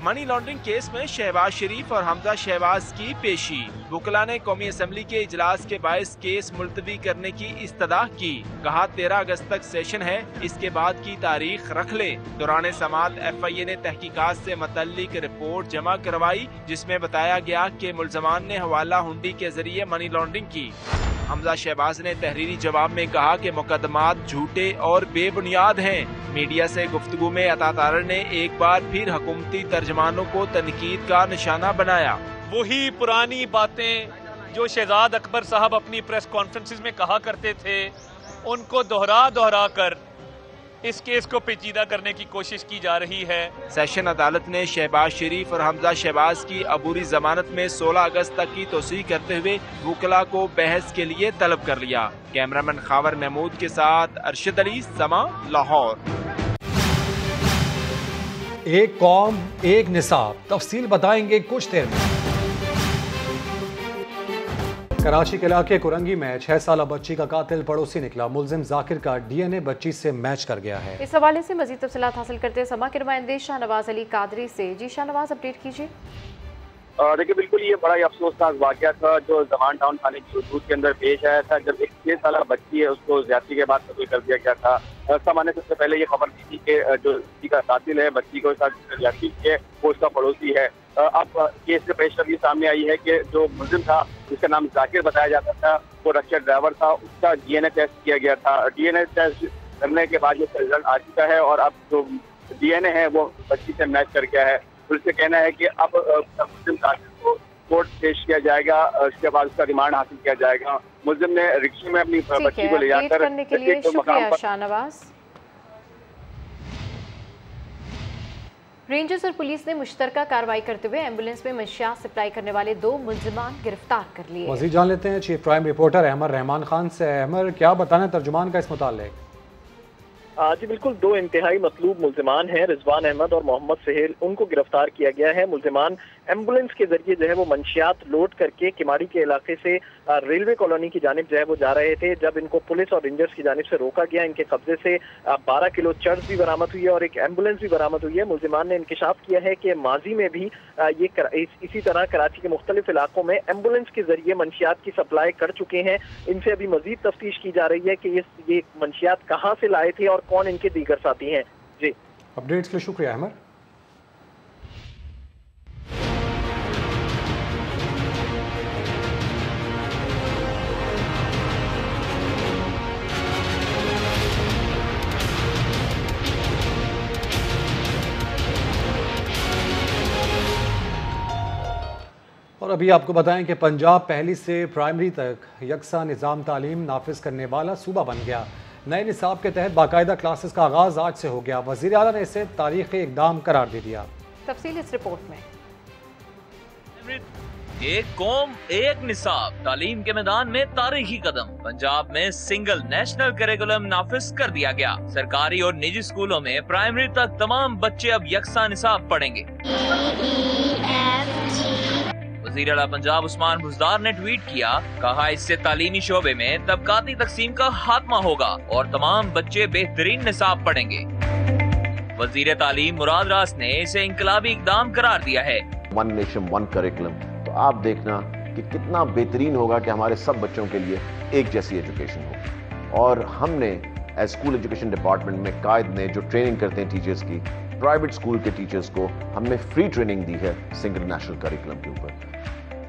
मनी लॉन्ड्रिंग केस में शहबाज शरीफ और हमजा शहबाज की पेशी। वुकला ने कौमी असम्बली के इजलास के बायस केस मुलतवी करने की इस्तदा की। कहा 13 अगस्त तक सेशन है, इसके बाद की तारीख रख ले। दौरान समाअत FIA ने तहकीकात से मुतल्लिक रिपोर्ट जमा करवाई, जिसमें बताया गया कि मुल्ज़मान ने हवाला हुंडी के जरिए मनी लॉन्ड्रिंग की। हमजा शहबाज ने तहरीरी जवाब में कहा कि मुकदमात झूठे और बेबुनियाद हैं। मीडिया से गुफ्तगू में अता तारर ने एक बार फिर हुकूमती तर्जमानों को तनकीद का निशाना बनाया। वही पुरानी बातें जो शहजाद अकबर साहब अपनी प्रेस कॉन्फ्रेंसेस में कहा करते थे, उनको दोहरा कर इस केस को पेचीदा करने की कोशिश की जा रही है। सेशन अदालत ने शहबाज शरीफ और हमजा शहबाज की अबूरी जमानत में 16 अगस्त तक की तोसीह करते हुए वुकला को बहस के लिए तलब कर लिया। कैमरामैन खावर महमूद के साथ अरशद अली, समा, लाहौर। एक कौम एक निसाब, तफसील बताएंगे कुछ देर में। कराची के इलाके कुरंगी में 6 साला बच्ची का कातिल पड़ोसी निकला। मुल्जिम जाकिर का DNA बच्ची से मैच कर गया है। इस हवाले से मजीद तफसीलात हासिल करते हैं समा के नुमाइंदे शाहनवाज अली कादरी से। जी शाहनवाज, अपडेट कीजिए। देखिए, बिल्कुल ये बड़ा ही अफसोसनाक वाक़या था जो जमान टाउन थाने की हदूद के अंदर पेश आया था, जब एक 6 साला बच्ची है उसको ज्यादती के बाद कत्ल कर दिया गया था। सामान्य सबसे पहले ये खबर दी थी कि जो बच्ची का कातिल है, बच्ची को साथ ज्यादती की है, वो उसका पड़ोसी है। अब केस में पेशरफी सामने आई है कि जो मुल्जिम था, जिसका नाम जाकिर बताया जाता था, वो रक्षा ड्राइवर था, उसका DNA टेस्ट किया गया था। DNA टेस्ट करने के बाद ये रिजल्ट आ चुका है और अब जो DNA है वो बच्ची से मैच कर गया है। तो इससे कहना है कि अब मुल्जिम कातिल को कोर्ट पेश किया जाएगा, उसके बाद उसका रिमांड हासिल किया जाएगा। मुल्जिम ने रिक्शे में अपनी बच्ची को ले जाकर एक मकाम पर। शाहनवाज, रेंजर्स और पुलिस ने मुश्तरका कार्रवाई करते हुए एम्बुलेंस में मंशियात सप्लाई करने वाले 2 मुल्जिमान गिरफ्तार कर लिए। मज़ीद जान लेते हैं chief crime reporter Ahmar Rahman Khan से। अहमर, क्या बताना तर्जुमान का इस मुताल्लिक? जी बिल्कुल, 2 इंतहाई मतलूब मुल्जिमान हैं, रिजवान अहमद और मोहम्मद सहेल। उनको गिरफ्तार किया गया है। मुल्जिमान एम्बुलेंस के जरिए जो है वो मंशियात लोड करके किमाड़ी के इलाके से रेलवे कॉलोनी की जानिब जो है वो जा रहे थे। जब इनको पुलिस और रेंजर्स की जानिब से रोका गया, इनके कब्जे से 12 किलो चर्च भी बरामद हुई है और एक एम्बुलेंस भी बरामद हुई है। मुल्जिमान ने इंकिशाफ किया है कि माजी में भी इसी तरह कराची के मुख्तलिफ इलाकों में एम्बुलेंस के जरिए मंशियात की सप्लाई कर चुके हैं। इनसे अभी मजीद तफ्तीश की जा रही है कि ये मंशियात कहाँ से लाए थे और कौन इनके दीगर साथी हैं। जी, अपडेट्स के लिए शुक्रिया अहमर। और अभी आपको बताएं कि पंजाब पहली से प्राइमरी तक यकसा निज़ाम तालीम नाफिज करने वाला सूबा बन गया। नए निसाब के तहत बाकायदा क्लासेस का आगाज़ आज से हो गया। वज़ीर आला ने इसे तारीख़ी इक़दाम करार दे दिया। तफसील इस रिपोर्ट में। एक कौम एक निसाब, तालीम के मैदान में तारीखी कदम। पंजाब में सिंगल नेशनल करिकुलम नाफिज कर दिया गया। सरकारी और निजी स्कूलों में प्राइमरी तक तमाम बच्चे अब यकसा निसाब पढ़ेंगे। वज़ीर आला पंजाब उस्मान बुज़दार ने ट्वीट किया, कहा इससे तालीमी शोबे में तबकाती तकसीम का खात्मा होगा और तमाम बच्चे बेहतरीन निसाब पढ़ेंगे। वज़ीर तालीम मुराद रास ने इसे इंकलाबी इक़दाम करार दिया है। 1 नेशन 1 करिकुलम, तो आप देखना कि कितना बेहतरीन होगा कि हमारे सब बच्चों के लिए एक जैसी एजुकेशन हो। और हमने एज स्कूल एजुकेशन डिपार्टमेंट में कायद ने जो ट्रेनिंग करते हैं टीचर्स की, प्राइवेट स्कूल के टीचर्स को हमने फ्री ट्रेनिंग दी है सिंगल नेशनल करिकुलम के ऊपर।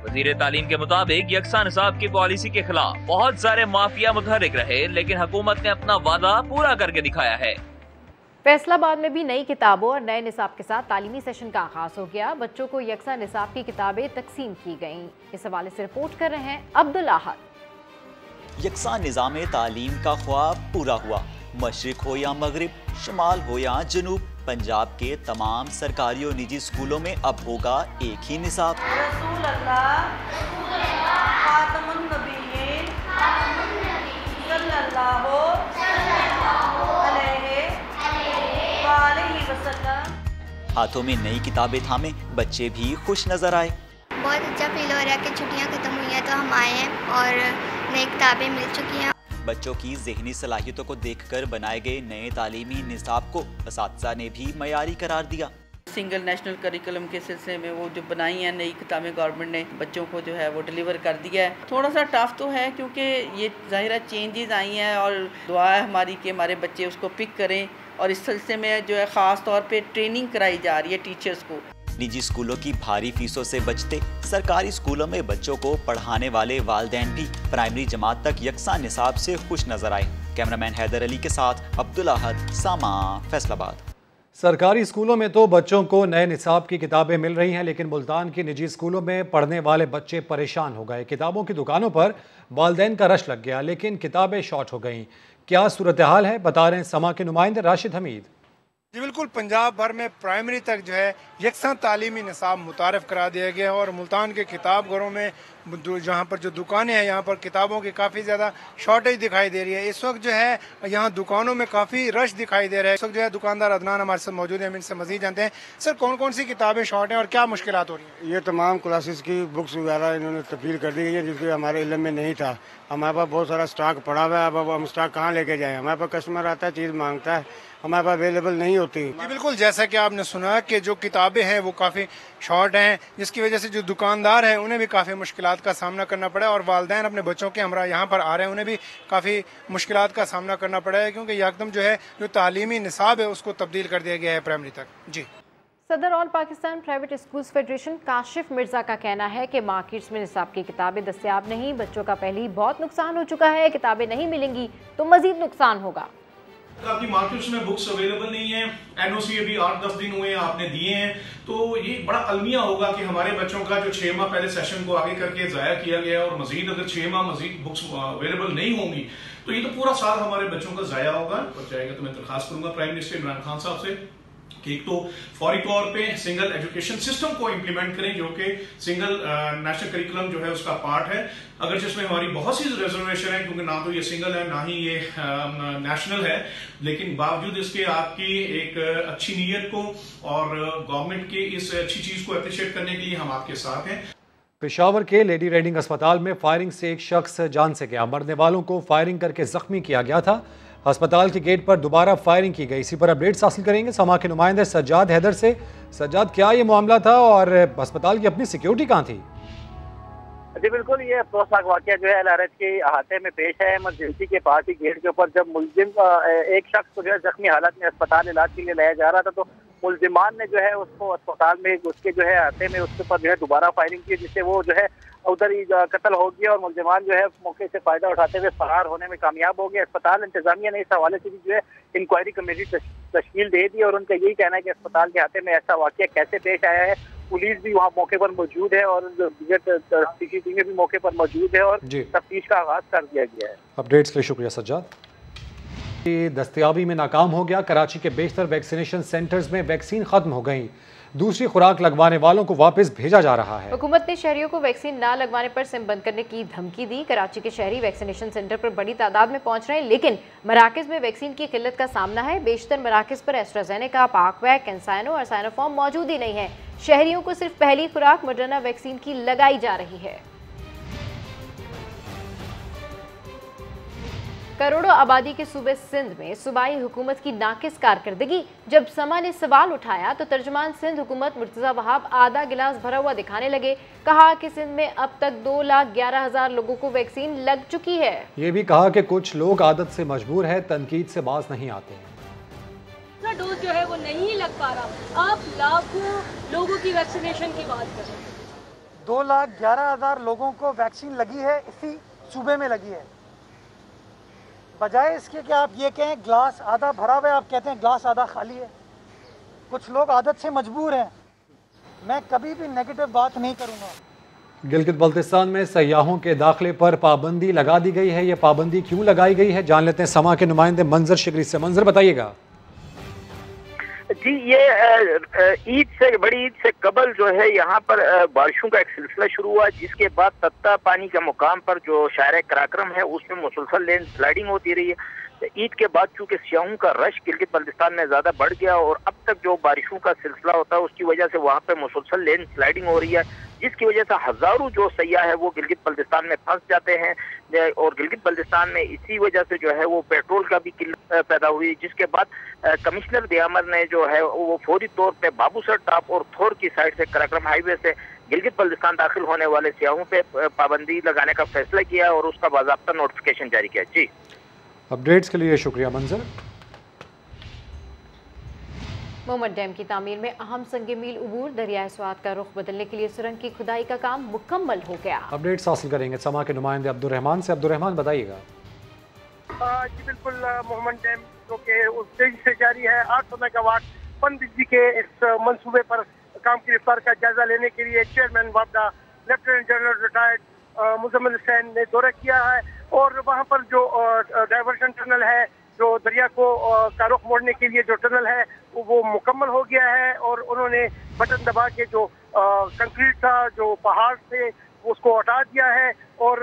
वज़ीर तालीम के मुताबिक यकसा निसाब की पॉलिसी के खिलाफ बहुत सारे माफिया मुतहरिक रहे, लेकिन हुकूमत ने अपना वादा पूरा करके दिखाया है। फैसलाबाद में भी नई किताबों और नए निसाब के साथ तालीमी सेशन का आगाज हो गया। बच्चों को यकसा निसाब की किताबें तकसीम की गईं। इस हवाले से रिपोर्ट कर रहे हैं अब्दुल आहद। यकसा निज़ाम तालीम का ख्वाब पूरा हुआ। मशरिक हो या मगरिब, शुमाल हो या जनूब, पंजाब के तमाम सरकारी और निजी स्कूलों में अब होगा एक ही निसाब। हाथों में नई किताबें थामे बच्चे भी खुश नजर आए। बहुत अच्छा फील हो रहा है कि छुट्टियां खत्म हुई हैं तो हम आए हैं और नई किताबें मिल चुकी हैं। बच्चों की ज़हनी सलाहियतों को देखकर बनाए गए नए तालीमी निसाब को असातिज़ा ने भी मयारी करार दिया। सिंगल नेशनल करिकुलम के सिलसिले में वो जो बनाई हैं नई किताबें गवर्नमेंट ने बच्चों को जो है वो डिलीवर कर दिया है। थोड़ा सा टफ तो है क्योंकि ये ज़ाहिर चेंजेस आई हैं और दुआ है हमारी कि हमारे बच्चे उसको पिक करें और इस सिलसिले में जो है ख़ास तौर पे ट्रेनिंग कराई जा रही है टीचर्स को। निजी स्कूलों की भारी फीसों से बचते सरकारी स्कूलों में बच्चों को पढ़ाने वाले वालिदैन भी प्राइमरी जमात तक यकसा निसाब से खुश नजर आए। कैमरामैन हैदर अली के साथ अब्दुल अहद, सामा, फैसलाबाद। सरकारी स्कूलों में तो बच्चों को नए निसाब की किताबें मिल रही हैं, लेकिन मुल्तान के निजी स्कूलों में पढ़ने वाले बच्चे परेशान हो गए। किताबों की दुकानों पर वालिदैन का रश लग गया, लेकिन किताबें शॉर्ट हो गईं। क्या सूरत हाल है, बता रहे हैं समा के नुमाइंदे राशिद हमीद। जी बिल्कुल, पंजाब भर में प्राइमरी तक जो है यकसा तालीमी निसाब मुतारफ़ करा दिया गया है और मुल्तान के किताब घरों में जहाँ पर जो दुकानें हैं यहाँ पर किताबों की काफ़ी ज़्यादा शॉर्टेज दिखाई दे रही है। इस वक्त जो है यहाँ दुकानों में काफ़ी रश दिखाई दे रहा है। इस वक्त जो है दुकानदार अदनान हमारे साथ मौजूद है, हम इनसे मज़ीद जानते हैं। सर, कौन कौन सी किताबें शॉर्ट हैं और क्या मुश्किलात हो रही हैं? ये तमाम क्लासेस की बुक्स वगैरह इन्होंने तब्दील कर दी गई है, जिसके हमारे इल्म में नहीं था। हमारे पास बहुत सारा स्टॉक पड़ा हुआ है, अब हम स्टॉक कहाँ लेके जाएँ? हमारे पास कस्टमर आता है, चीज़ मांगता है, हमारे पास अवेलेबल नहीं होती। जी बिल्कुल, जैसा कि आपने सुना कि जो किताबें हैं वो काफ़ी शॉर्ट हैं, जिसकी वजह से जो दुकानदार हैं उन्हें भी काफ़ी मुश्किलात का सामना करना पड़ा है और वालिदैन अपने बच्चों के हमरा यहाँ पर आ रहे हैं, उन्हें भी काफ़ी मुश्किलात का सामना करना पड़ा है क्योंकि एकदम जो है जो तालीमी निसाब है उसको तब्दील कर दिया गया है प्राइमरी तक। जी, सदर all Pakistan private schools federation Kashif Mirza का कहना है कि मार्केट्स में निसाब की किताबें दस्तयाब नहीं। बच्चों का पहले ही बहुत नुकसान हो चुका है, किताबें नहीं मिलेंगी तो मजीद नुकसान होगा। आपकी मार्केट्स में बुक्स अवेलेबल नहीं है, एनओसी अभी 8-10 दिन हुए हैं आपने दिए हैं, तो ये बड़ा अलमिया होगा कि हमारे बच्चों का जो 6 माह पहले सेशन को आगे करके जाया किया गया और मजीद अगर 6 माह मजीद बुक्स अवेलेबल नहीं होंगी तो ये तो पूरा साल हमारे बच्चों का जाया होगा। और जाएगा तो मैं दरखास्त करूंगा प्राइम मिनिस्टर इमरान खान साहब से कि एक तो फौरी तौर पे सिंगल एजुकेशन सिस्टम को इम्प्लीमेंट करें जो कि सिंगल नेशनल करिकुलम जो है उसका पार्ट है। अगर जिसमें हमारी बहुत सी रिजर्वेशन है क्योंकि ना तो ये सिंगल है ना ही ये नेशनल है, लेकिन बावजूद इसके आपकी एक अच्छी नीयत को और गवर्नमेंट के इस अच्छी चीज को अप्रिशिएट करने के लिए हम आपके साथ हैं। पेशावर के लेडी रेडिंग अस्पताल में फायरिंग से एक शख्स जान से गया। मरने वालों को फायरिंग करके जख्मी किया गया था। अस्पताल के गेट पर दोबारा फायरिंग की गई। इसी पर अपडेट्स हासिल करेंगे समा के नुमाइंदे सज्जाद हैदर से। सज्जाद, क्या ये मामला था और अस्पताल की अपनी सिक्योरिटी कहाँ थी? जी बिल्कुल, ये अफसोसनाक वाकया जो है LRH के अहाते में पेश है। इमरजेंसी के पास ही गेट के ऊपर जब मुलजिम एक शख्स को जो है जख्मी हालत में अस्पताल इलाज के लिए लाया जा रहा था तो मुलजिमान ने जो है उसको अस्पताल में उसके जो है अहाते में उसके ऊपर जो है दोबारा फायरिंग की, जिससे वो जो है उधर ही कत्ल हो गया और मुलजिमान जो है मौके से फायदा उठाते हुए फरार होने में कामयाब हो गए। अस्पताल इंतजामिया ने इस हवाले से भी जो है इंक्वायरी कमेटी तश्कील दे दी और उनका यही कहना है कि अस्पताल के हाथे में ऐसा वाकया कैसे पेश आया है। पुलिस भी वहाँ मौके पर मौजूद है और CCTV भी मौके पर मौजूद है और तफ्तीश का आगाज कर दिया गया है। अपडेट्स के लिए शुक्रिया सज्जाद। दस्तयाबी में नाकाम हो गया। कराची के बेशतर वैक्सीनेशन सेंटर्स में वैक्सीन खत्म हो गई। दूसरी खुराक लगवाने वालों को वापस भेजा जा रहा है। हुकूमत ने शहरियों को वैक्सीन ना लगवाने पर सिम बंद करने की धमकी दी। कराची के शहरी वैक्सीनेशन सेंटर पर बड़ी तादाद में पहुंच रहे हैं, लेकिन मराकज में वैक्सीन की किल्लत का सामना है। बेशतर मराकज पर एस्ट्राजेनेका, पाकवैक, कैंसाइनो और साइनोफॉर्म मौजूद ही नहीं है। शहरियों को सिर्फ पहली खुराक मॉडर्ना वैक्सीन की लगाई जा रही है। करोड़ों आबादी के सूबे सिंध में सूबाई हुकूमत की नाकिस कारकर्दगी। जब समा ने सवाल उठाया तो तर्जुमान सिंध हुकूमत मुर्तज़ा वहाब आधा गिलास भरा हुआ दिखाने लगे। कहा कि सिंध में अब तक 2,11,000 लोगों को वैक्सीन लग चुकी है। ये भी कहा कि कुछ लोग आदत से मजबूर है, तनकीद से बाज नहीं आते। डोज जो है वो नहीं लग पा रहा। आप लाखों लोगों की वैक्सीनेशन की बात कर रहे हैं। 2,11,000 लोगों को वैक्सीन लगी है, इसी सूबे में लगी है। बजाय इसके कि आप ये कहें ग्लास आधा भरा हुआ है, आप कहते हैं ग्लास आधा खाली है। कुछ लोग आदत से मजबूर हैं। मैं कभी भी नेगेटिव बात नहीं करूँगा। गिलगित बल्तिस्तान में सयाहों के दाखिले पर पाबंदी लगा दी गई है। ये पाबंदी क्यों लगाई गई है, जान लेते हैं समा के नुमाइंदे मंजर शिकरी से। मंजर, बताइएगा। जी, ये ईद से बड़ी ईद से कबल जो है यहाँ पर बारिशों का एक सिलसिला शुरू हुआ, जिसके बाद तत्ता पानी के मुकाम पर जो शायर कराक्रम है उसमें मुसलसल लैंड स्लाइडिंग होती रही है। ईद के बाद चूंकि सियाहों का रश गिलगित बल्तिस्तान में ज्यादा बढ़ गया और अब तक जो बारिशों का सिलसिला होता है उसकी वजह से वहाँ पे मुसलसल लैंड स्लाइडिंग हो रही है, जिसकी वजह से हजारों जो सयाह है वो गिलगित बल्तिस्तान में फंस जाते हैं और गिलगित बल्तिस्तान में इसी वजह से जो है वो पेट्रोल का भी किल्लत पैदा हुई, जिसके बाद कमिश्नर दियामर ने जो है वो फौरी तौर पे बाबूसर टॉप और थोर की साइड से कराक्रम हाईवे से गिलगित बल्तिस्तान दाखिल होने वाले सियाहों पे पाबंदी लगाने का फैसला किया और उसका बाज़ाब्ता नोटिफिकेशन जारी किया। जी, अपडेट्स के लिए शुक्रिया मंजर। मोहम्मद डैम की तामीर में अहम संगे मील उबूर, दरियाए स्वात का रुख बदलने के लिए सुरंग की खुदाई का काम मुकम्मल हो गया। अपडेट्स हासिल करेंगे समा के नुमाइंदे अब्दुर्रहमान से। अब्दुर्रहमान बताइएगा। जी बिल्कुल, मोहम्मद डैम जो कि उस तेजी से जारी है, 800 मेगावाट पन बिजली के इस मंसूबे पर काम की रफ्तार का जायजा लेने के लिए चेयरमैन वापडा lieutenant general retired Muzammil Hussain ने दौरा किया है और वहाँ पर जो डाइवर्शन टनल है, जो दरिया को का रुख मोड़ने के लिए जो टनल है वो मुकम्मल हो गया है और उन्होंने बटन दबा के जो कंक्रीट था जो पहाड़ से उसको हटा दिया है और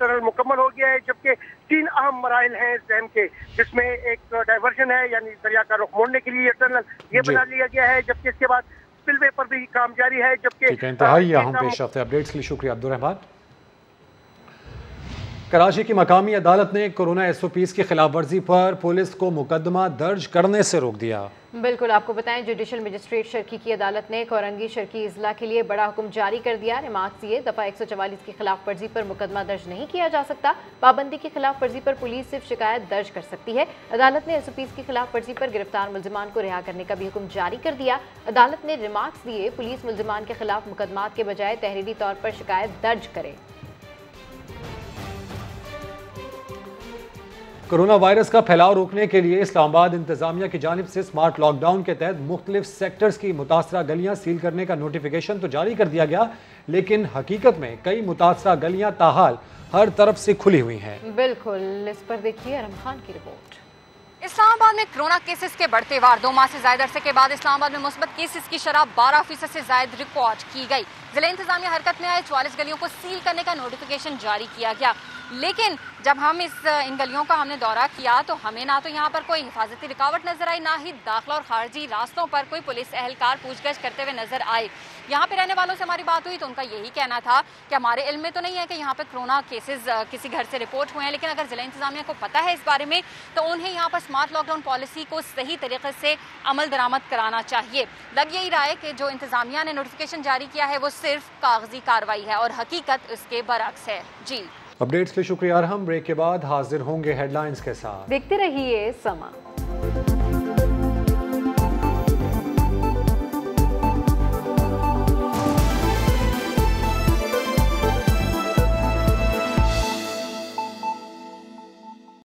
टनल मुकम्मल हो गया है। जबकि 3 अहम मराइल हैं इस डैम के, जिसमें एक डाइवर्शन है यानी दरिया का रुख मोड़ने के लिए टनल ये बना लिया गया है, जबकि इसके बाद स्पिलवे पर भी काम जारी है। जबकि इंतहाई अहम पेश रफ्त अपडेट्स के लिए शुक्रिया अब्दुर्रहमान। कराची की मकामी अदालत ने कोरोना SOPs की खिलाफ वर्जी पर पुलिस को मुकदमा दर्ज करने से रोक दिया। बिल्कुल, आपको बताएं जुडिशल मजिस्ट्रेट शर्की की अदालत ने कोरंगी शर्की इजला के लिए बड़ा हुक्म जारी कर दिया। रिमार्क्स दिए, दफा 144 की खिलाफ वर्जी पर मुकदमा दर्ज नहीं किया जा सकता। पाबंदी की खिलाफ वर्जी पर पुलिस सिर्फ शिकायत दर्ज कर सकती है। अदालत ने SOPs की खिलाफ वर्जी पर गिरफ्तार मुल्जिमान को रिहा करने का भी हुक्म जारी कर दिया। अदालत ने रिमार्क्स दिए, पुलिस मुल्जिमान के खिलाफ मुकदमात के बजाय तहरीरी तौर पर शिकायत दर्ज करे। कोरोना वायरस का फैलाव रोकने के लिए इस्लामाबाद इंतजामिया की जानिब से स्मार्ट लॉकडाउन के तहत मुख्तलिफ सेक्टर्स की मुतासरा गलियां सील करने का नोटिफिकेशन तो जारी कर दिया गया, लेकिन हकीकत में कई मुतासरा गलियां ताहाल हर तरफ से खुली हुई हैं। बिल्कुल, इस पर देखिए अरम खान की रिपोर्ट। इस्लामाबाद में कोरोना केसेस के बढ़ते वार, 2 माह से ज्यादा अरसे के बाद इस्लामाबाद में मुस्बत केसेस की शरह 12% से ज्यादा रिकॉर्ड की गई। जिला इंतजामिया हरकत में आए 44 गलियों को सील करने का नोटिफिकेशन जारी किया गया, लेकिन जब हम इन गलियों का हमने दौरा किया तो हमें ना तो यहाँ पर कोई हिफाजती रुकावट नजर आई, ना ही दाखिला और खारजी रास्तों पर कोई पुलिस एहलकार पूछगछ करते हुए नजर आए। यहाँ पे रहने वालों से हमारी बात हुई तो उनका यही कहना था कि हमारे इल्म में तो नहीं है कि यहाँ पे कोरोना केसेस किसी घर से रिपोर्ट हुए हैं, लेकिन अगर जिला इंतजामिया को पता है इस बारे में तो उन्हें यहाँ पर स्मार्ट लॉकडाउन पॉलिसी को सही तरीके से अमल दरामद कराना चाहिए। लग यही रहा है कि जो इंतजामिया ने नोटिफिकेशन जारी किया है वो सिर्फ कागजी कार्रवाई है और हकीकत इसके बरअक्स है। जी, अपडेट्स के लिए शुक्रिया। हम ब्रेक के बाद हाजिर होंगे हेडलाइंस के साथ। देखते रहिए समा।